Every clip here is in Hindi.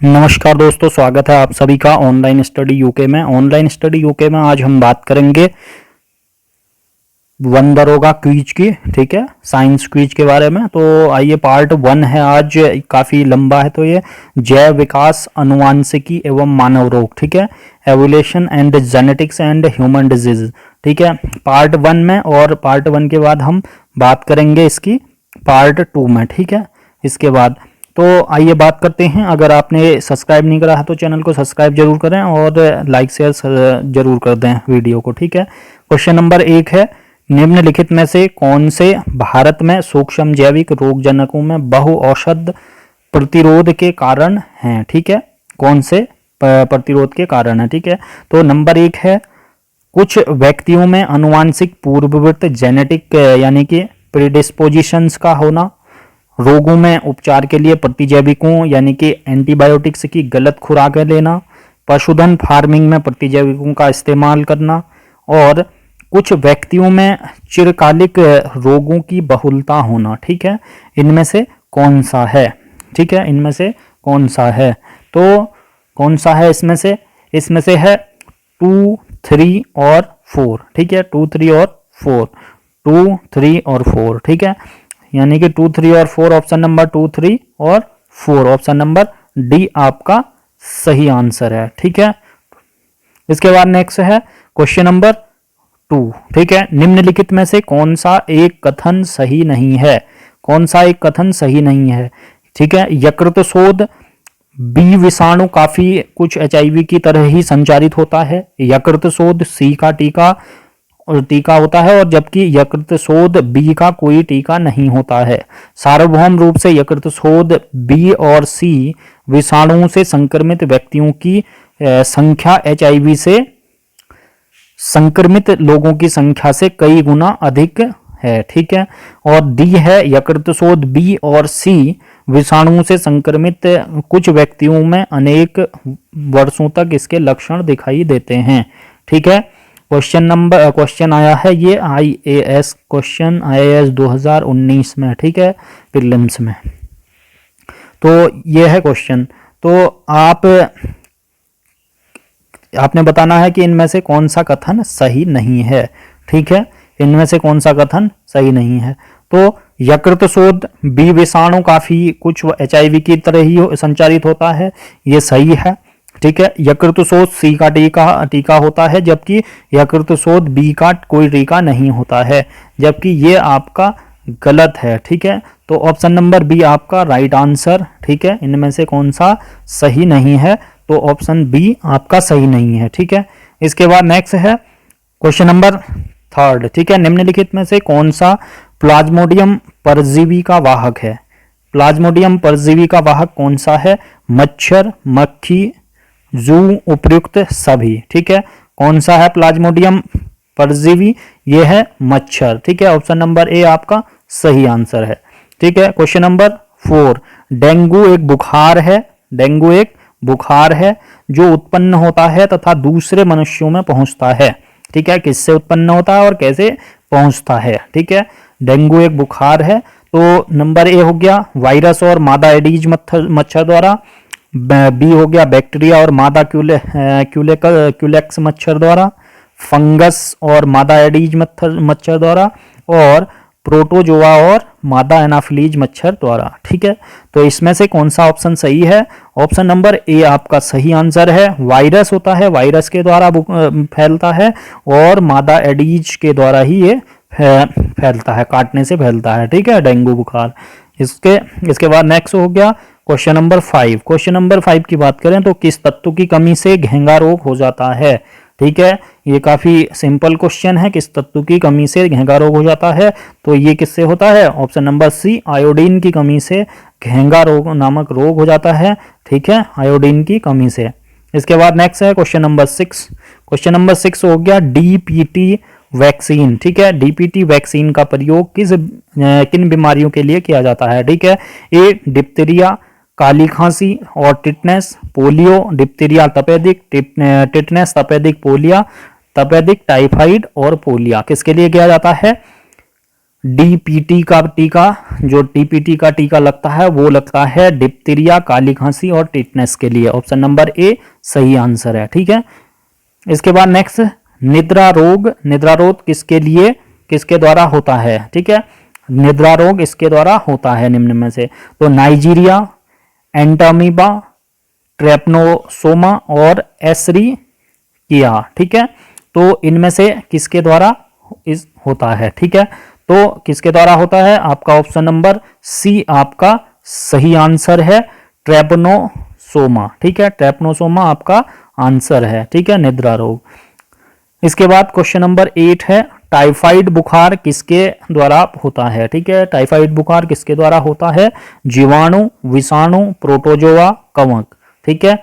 नमस्कार दोस्तों, स्वागत है आप सभी का ऑनलाइन स्टडी यूके में। ऑनलाइन स्टडी यूके में आज हम बात करेंगे वन दरोगा क्विज की। ठीक है, साइंस क्विज के बारे में। तो आइए, पार्ट 1 है आज, काफ़ी लंबा है। तो ये जैव विकास, अनुवांशिकी एवं मानव रोग। ठीक है, evolution and genetics and human disease. ठीक है, पार्ट 1 में, और पार्ट 1 के बाद हम बात करेंगे इसकी पार्ट 2 में। ठीक है, इसके बाद तो आइए बात करते हैं। अगर आपने सब्सक्राइब नहीं करा है तो चैनल को सब्सक्राइब जरूर करें और लाइक शेयर जरूर कर दें वीडियो को। ठीक है, क्वेश्चन नंबर 1 है, निम्नलिखित में से कौन से भारत में सूक्ष्म जैविक रोगजनकों में बहु औषध प्रतिरोध के कारण हैं। ठीक है, कौन से प्रतिरोध के कारण है। ठीक है, तो नंबर 1 है, कुछ व्यक्तियों में अनुवांशिक पूर्ववर्त जेनेटिक यानी कि प्रीडिस्पोजिशंस का होना, रोगों में उपचार के लिए प्रतिजैविकों यानी कि एंटीबायोटिक्स की गलत खुराकें लेना, पशुधन फार्मिंग में प्रतिजैविकों का इस्तेमाल करना, और कुछ व्यक्तियों में चिरकालिक रोगों की बहुलता होना। ठीक है, इनमें से कौन सा है। ठीक है, इनमें से कौन सा है। तो कौन सा है इसमें से है 2, 3 और 4। ठीक है, 2, 3 और 4, 2, 3 और 4। ठीक है, यानी कि 2, 3 और 4, ऑप्शन नंबर 2, 3 और 4, ऑप्शन नंबर डी आपका सही आंसर है। ठीक है, इसके बाद नेक्स्ट है क्वेश्चन नंबर 2। ठीक है, निम्नलिखित में से कौन सा एक कथन सही नहीं है। कौन सा एक कथन सही नहीं है। ठीक है, यकृत शोध बी विषाणु काफी कुछ एचआईवी की तरह ही संचारित होता है। यकृत शोध सी का टीका होता है, और जबकि यकृत शोध बी का कोई टीका नहीं होता है। सार्वभौम रूप से यकृत शोध बी और सी विषाणुओं से संक्रमित व्यक्तियों की संख्या एचआईवी से संक्रमित लोगों की संख्या से कई गुना अधिक है। ठीक है, और डी है, यकृत शोध बी और सी विषाणुओं से संक्रमित कुछ व्यक्तियों में अनेक वर्षों तक इसके लक्षण दिखाई देते हैं। ठीक है, क्वेश्चन आया है ये आईएएस क्वेश्चन, आईएएस 2019 में। ठीक है, प्रीलिम्स में। तो ये है क्वेश्चन। तो आपने बताना है कि इनमें से कौन सा कथन सही नहीं है। ठीक है, इनमें से कौन सा कथन सही नहीं है। तो यकृत शोध बी विषाणु काफी कुछ एचआईवी की तरह ही संचारित होता है, ये सही है। ठीक है, यकृत शोध सी का टीका होता है, जबकि यकृत शोध बी का कोई टीका नहीं होता है, जबकि ये आपका गलत है। ठीक है, तो ऑप्शन नंबर बी आपका राइट आंसर। ठीक है, इनमें से कौन सा सही नहीं है, तो ऑप्शन बी आपका सही नहीं है। ठीक है, इसके बाद नेक्स्ट है क्वेश्चन नंबर 3। ठीक है, निम्नलिखित में से कौन सा प्लाज्मोडियम परजीवी का वाहक है। प्लाज्मोडियम परजीवी का वाहक कौन सा है। मच्छर, मक्खी, जू, उपयुक्त सभी। ठीक है, कौन सा है प्लाज्मोडियम परजीवी, ये है मच्छर। ठीक है, ऑप्शन नंबर ए आपका सही आंसर है। ठीक है, क्वेश्चन नंबर 4, डेंगू एक बुखार है। डेंगू एक बुखार है जो उत्पन्न होता है तथा दूसरे मनुष्यों में पहुंचता है। ठीक है, किससे उत्पन्न होता है और कैसे पहुंचता है। ठीक है, डेंगू एक बुखार है। तो नंबर ए हो गया वायरस और मादा एडीज मच्छर द्वारा, बी हो गया बैक्टीरिया और मादा क्यूलेक्स मच्छर द्वारा, फंगस और मादा एडीज मच्छर द्वारा, और प्रोटोजोआ और मादा एनाफिलीज मच्छर द्वारा। ठीक है, तो इसमें से कौन सा ऑप्शन सही है। ऑप्शन नंबर ए आपका सही आंसर है। वायरस होता है, वायरस के द्वारा फैलता है, और मादा एडीज के द्वारा ही ये फैलता है, काटने से फैलता है। ठीक है, डेंगू बुखार। इसके बाद नेक्स्ट हो गया क्वेश्चन नंबर 5। क्वेश्चन नंबर 5 की बात करें तो किस तत्व की कमी से घेंगा रोग हो जाता है। ठीक है, ये काफी सिंपल क्वेश्चन है, किस तत्व की कमी से घेंगा रोग हो जाता है। तो ये किससे होता है, ऑप्शन नंबर सी, आयोडीन की कमी से घेंगा रोग नामक रोग हो जाता है। ठीक है, आयोडीन की कमी से। इसके बाद नेक्स्ट है क्वेश्चन नंबर 6। क्वेश्चन नंबर 6 हो गया डीपीटी वैक्सीन। ठीक है, डीपीटी वैक्सीन का प्रयोग किन बीमारियों के लिए किया जाता है। ठीक है, ए डिप्थीरिया, काली खांसी और टिटनेस, पोलियो, डिप्थीरिया तपेदिक, टिटनेस तपेदिक, पोलिया तपेदिक, टाइफाइड और पोलिया, किसके लिए किया जाता है। डीपीटी का टीका, जो डीपीटी का टीका लगता है वो लगता है डिप्थीरिया, काली खांसी और टिटनेस के लिए। ऑप्शन नंबर ए सही आंसर है। ठीक है, इसके बाद नेक्स्ट, निद्रा रोग, निद्रा रोग किसके लिए, किसके द्वारा होता है। ठीक है, निद्रा रोग इसके द्वारा होता है निम्न में से, तो नाइजीरिया, एंटामीबा, ट्रेपनोसोमा और एस्रिकिया। ठीक है, तो इनमें से किसके द्वारा इस होता है। ठीक है, तो किसके द्वारा होता है, आपका ऑप्शन नंबर सी आपका सही आंसर है, ट्रेपनोसोमा। ठीक है, ट्रेपनोसोमा आपका आंसर है। ठीक है, निद्रा रोग। इसके बाद क्वेश्चन नंबर 8 है, टाइफाइड बुखार किसके द्वारा होता है। ठीक है, टाइफाइड बुखार किसके द्वारा होता है, जीवाणु, विषाणु, प्रोटोजोआ, कवक। ठीक है,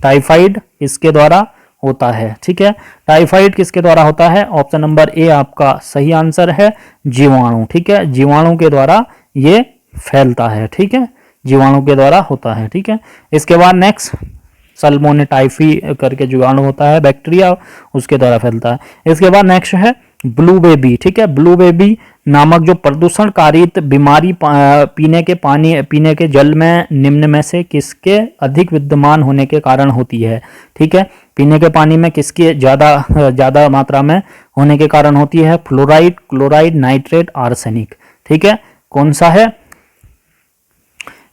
टाइफाइड इसके द्वारा होता है। ठीक है, टाइफाइड किसके द्वारा होता है, ऑप्शन नंबर ए आपका सही आंसर है, जीवाणु। ठीक है, जीवाणु के द्वारा ये फैलता है। ठीक है, जीवाणु के द्वारा होता है। ठीक है, इसके बाद नेक्स्ट, सल्मोनेटाइफी करके जीवाणु होता है, बैक्टीरिया, उसके द्वारा फैलता है। इसके बाद नेक्स्ट है ब्लू बेबी। ठीक है, ब्लू बेबी नामक जो प्रदूषण कारित बीमारी पीने के जल में निम्न में से किसके अधिक विद्यमान होने के कारण होती है। ठीक है, पीने के पानी में किसकी ज्यादा मात्रा में होने के कारण होती है, फ्लोराइड, क्लोराइड, नाइट्रेट, आर्सेनिक। ठीक है, कौन सा है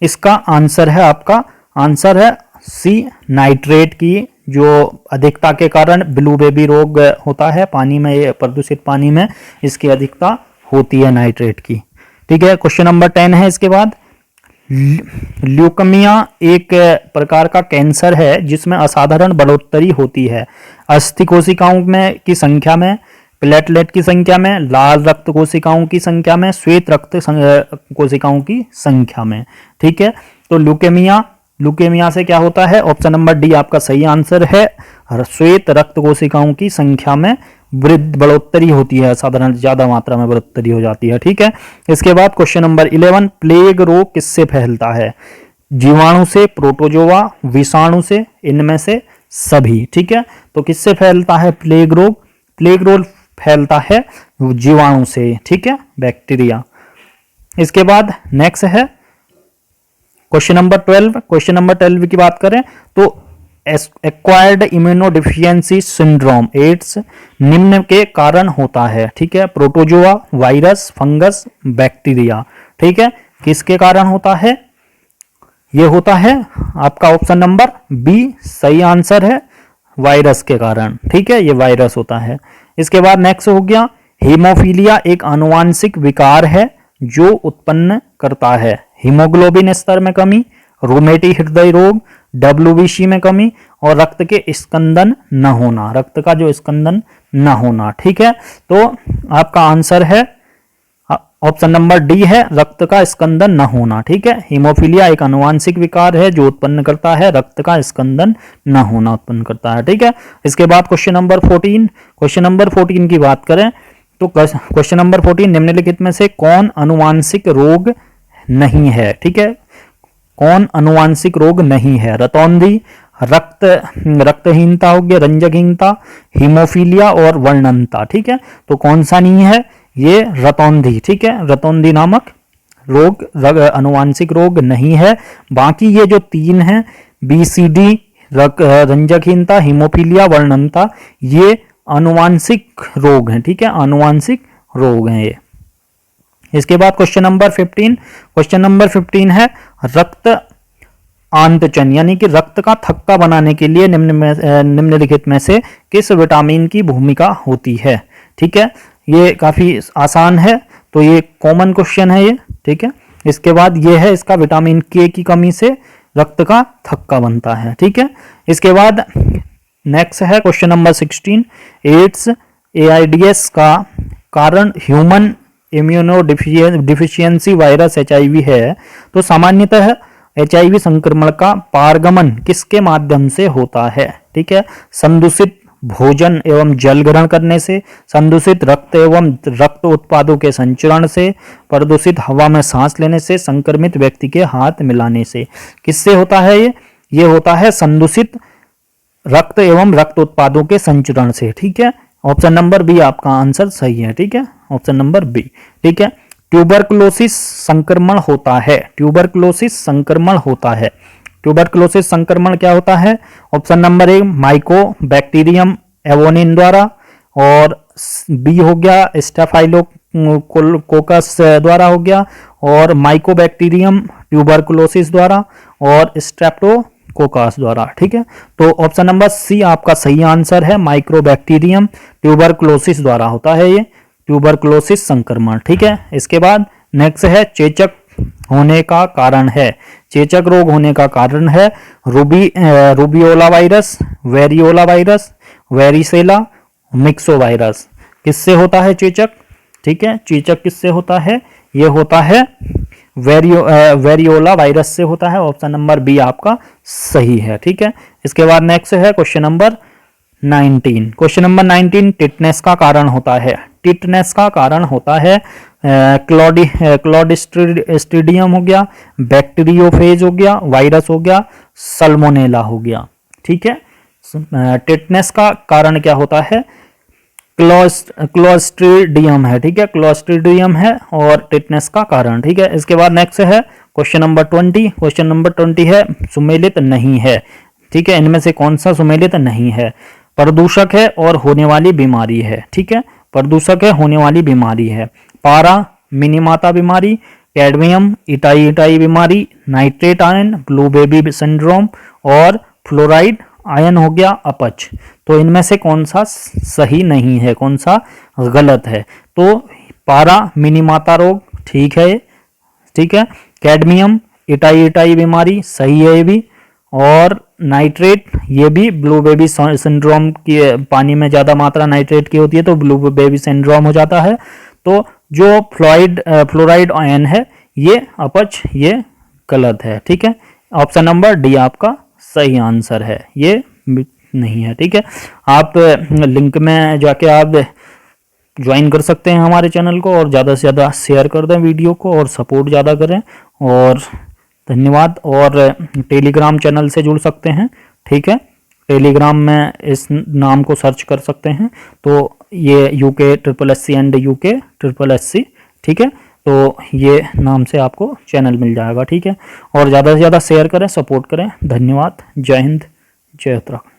इसका आंसर है, आपका आंसर है सी, नाइट्रेट की जो अधिकता के कारण ब्लू बेबी रोग होता है, पानी में, ये प्रदूषित पानी में इसकी अधिकता होती है नाइट्रेट की। ठीक है, क्वेश्चन नंबर 10 है इसके बाद, ल्यूकेमिया एक प्रकार का कैंसर है जिसमें असाधारण बढ़ोतरी होती है अस्थि कोशिकाओं में की संख्या में, प्लेटलेट की संख्या में, लाल रक्त कोशिकाओं की संख्या में, श्वेत रक्त कोशिकाओं की संख्या में। ठीक है, तो ल्यूकेमिया से क्या होता है, ऑप्शन नंबर डी आपका सही आंसर है, श्वेत रक्त कोशिकाओं की संख्या में बढ़ोतरी होती है, साधारण ज्यादा मात्रा में बढ़ोतरी हो जाती है। ठीक है, इसके बाद क्वेश्चन नंबर 11, प्लेग रोग किससे फैलता है, जीवाणु से, प्रोटोजोआ, विषाणु से, इनमें से सभी। ठीक है, तो किससे फैलता है प्लेग रोग, प्लेग रोग फैलता है जीवाणु से। ठीक है, बैक्टीरिया। इसके बाद नेक्स्ट है क्वेश्चन नंबर 12। क्वेश्चन नंबर 12 की बात करें तो एक्वायर्ड इम्यूनोडिफिशियेंसी सिंड्रोम, एड्स, निम्न के कारण होता है। ठीक है, प्रोटोजोआ, वायरस, फंगस, बैक्टीरिया। ठीक है, किसके कारण होता है, ये होता है आपका ऑप्शन नंबर बी सही आंसर है, वायरस के कारण। ठीक है, ये वायरस होता है। इसके बाद नेक्स्ट हो गया, हीमोफीलिया एक आनुवांशिक विकार है जो उत्पन्न करता है हीमोग्लोबिन स्तर में कमी, रोमेटी हृदय रोग, डब्ल्यूबीसी में कमी और रक्त के स्कंदन न होना, रक्त का जो स्कंदन न होना। ठीक है, तो आपका आंसर है ऑप्शन नंबर डी है, रक्त का स्कंदन न होना। ठीक है, हीमोफीलिया एक आनुवांशिक विकार है जो उत्पन्न करता है रक्त का स्कंदन न होना उत्पन्न करता है। ठीक है, इसके बाद क्वेश्चन नंबर 14। क्वेश्चन नंबर 14 की बात करें तो क्वेश्चन नंबर 14, निम्नलिखित में से कौन आनुवांशिक रोग नहीं है। ठीक है, कौन आनुवांशिक रोग नहीं है, रतौंधी, रक्तहीनता हो गया, रंजकहीनता, हीमोफीलिया और वर्णनता। ठीक है, तो कौन सा नहीं है, ये रतौंधी। ठीक है, रतौंधी नामक रोग आनुवांशिक रोग नहीं है। बाकी ये जो तीन हैं, BCD, रंजकहीनता, हीमोफीलिया, वर्णनता, ये आनुवांशिक रोग हैं। ठीक है, आनुवांशिक रोग हैं ये। इसके बाद क्वेश्चन नंबर 15। क्वेश्चन नंबर 15 है, रक्त आंतचन यानी कि रक्त का थक्का बनाने के लिए निम्नलिखित में से किस विटामिन की भूमिका होती है। ठीक है, ये काफी आसान है, तो ये कॉमन क्वेश्चन है ये। ठीक है, इसके बाद ये है इसका, विटामिन के की कमी से रक्त का थक्का बनता है। ठीक है, इसके बाद नेक्स्ट है क्वेश्चन नंबर 16, एड्स AIDS का कारण ह्यूमन इम्यूनोडिफिशियेंसी वायरस HIV है, तो सामान्यतः HIV संक्रमण का पारगमन किसके माध्यम से होता है। ठीक है, संदूषित भोजन एवं जल ग्रहण करने से, संदूषित रक्त एवं रक्त उत्पादों के संचरण से, प्रदूषित हवा में सांस लेने से, संक्रमित व्यक्ति के हाथ मिलाने से। किससे होता है ये होता है संदूषित रक्त एवं रक्त उत्पादों के संचरण से। ठीक है, ऑप्शन नंबर बी आपका आंसर सही है। ठीक है, ऑप्शन नंबर बी। ठीक है, ट्यूबरकुलोसिस संक्रमण होता है, ट्यूबरकुलोसिस संक्रमण होता है। ट्यूबरकुलोसिस संक्रमण क्या होता है? ऑप्शन नंबर ए माइकोबैक्टीरियम एवोनिन द्वारा, और बी हो गया स्टेफाइलोकोकस द्वारा हो गया, और माइकोबैक्टीरियम ट्यूबरकुलोसिस द्वारा, और स्ट्रेप्टोकोकस द्वारा। ठीक है, तो ऑप्शन नंबर सी आपका सही आंसर है, माइक्रोबैक्टीरियम ट्यूबरकुलोसिस द्वारा होता है ये ट्यूबरकुलोसिस संक्रमण। ठीक है, इसके बाद नेक्स्ट है चेचक होने का कारण है, चेचक रोग होने का कारण है rubeola virus, variola virus, varicella, myxo virus. किससे होता है चेचक? ठीक है, चेचक किससे होता है? ये होता है वेरियोला वायरस से होता है। ऑप्शन नंबर बी आपका सही है। ठीक है, इसके बाद नेक्स्ट है question number 19। Question number 19 tetanus का कारण होता है, टिटनेस का कारण होता है क्लॉस्ट्रीडियम हो गया, बैक्टीरियोफेज हो गया, वायरस हो गया, सल्मोनेला हो गया। ठीक है, टिटनेस का कारण क्या होता है? क्लॉस्ट्रीडियम है। ठीक है, क्लॉस्ट्रीडियम है और टिटनेस का कारण। ठीक है, इसके बाद नेक्स्ट है क्वेश्चन नंबर 20। क्वेश्चन नंबर 20 है सुमेलित नहीं है। ठीक है, इनमें से कौन सा सुमेलित नहीं है? प्रदूषक है और होने वाली बीमारी है। ठीक है, प्रदूषक है, होने वाली बीमारी है। पारा मिनीमाता बीमारी, कैडमियम इटाई इटाई बीमारी, nitrate ion blue baby syndrome, और फ्लोराइड आयन हो गया अपच। तो इनमें से कौन सा सही नहीं है, कौन सा गलत है? तो पारा मिनीमाता रोग ठीक है, ठीक है। कैडमियम इटाई इटाई बीमारी सही है ये भी, और नाइट्रेट ये भी ब्लू बेबी सिंड्रोम की, पानी में ज़्यादा मात्रा नाइट्रेट की होती है तो ब्लू बेबी सिंड्रोम हो जाता है। तो जो फ्लोराइड आयन है ये अपच, ये गलत है। ठीक है, ऑप्शन नंबर डी आपका सही आंसर है, ये नहीं है। ठीक है, आप लिंक में जाके आप ज्वाइन कर सकते हैं हमारे चैनल को, और ज़्यादा से ज़्यादा शेयर कर दें वीडियो को और सपोर्ट ज़्यादा करें। और धन्यवाद। और टेलीग्राम चैनल से जुड़ सकते हैं। ठीक है, टेलीग्राम में इस नाम को सर्च कर सकते हैं, तो ये UK SSC and UK SSC। ठीक है, तो ये नाम से आपको चैनल मिल जाएगा। ठीक है, और ज़्यादा से ज़्यादा शेयर करें, सपोर्ट करें। धन्यवाद। जय हिंद, जय उत्तराखंड।